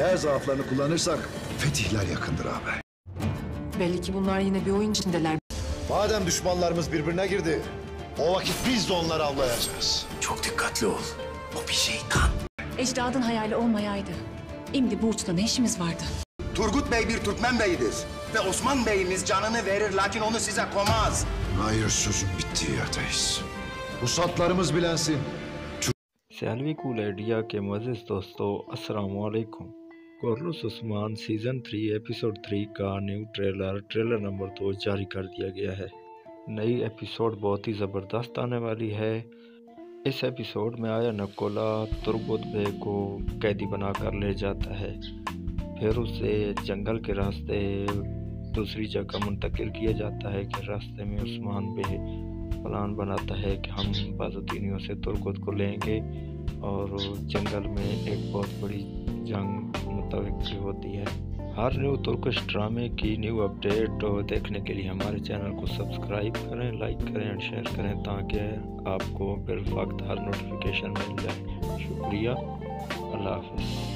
eğer zaaflarını kullanırsak fetihler yakındır abi. Belli ki bunlar yine bir oyun içindeler. Madem düşmanlarımız birbirine girdi, o vakit biz de onları avlayacağız. Çok dikkatli ol. O bir şeytan. Ecdadın hayali olmayaydı. Şimdi bu uçta ne işimiz vardı? Turgut Bey bir Türkmen beyidir. Ve Osman Bey'imiz canını verir lakin onu size komaz. Hayır, sözün bittiği yerdeyiz. Pusatlarımız bilensin. सैलवी India के मुअज़्ज़िज़ दोस्तों अस्सलाम वालेकुम। कोर्लुस Usman season 3 episode 3 का new trailer number 2 जारी कर दिया गया है। नई एपिसोड बहुत ही ज़बरदस्त आने वाली है। इस एपिसोड में आया नकोला तुर्गुत बे को कैदी बनाकर ले जाता है, फिर उसे जंगल के रास्ते दूसरी जगह मुंतकिल किया जाता है कि रास्ते में उस्मान बे प्लान बनाता है कि हम बाजुद्दीनियों से तुर्गुत को लेंगे और जंगल में एक बहुत बड़ी जंग मुतवक्की होती है। हर न्यू तुर्किश ड्रामे की न्यू अपडेट देखने के लिए हमारे चैनल को सब्सक्राइब करें, लाइक करें और शेयर करें ताकि आपको बर वक्त हर नोटिफिकेशन मिल जाए। शुक्रिया, अल्लाह हाफ़िज़।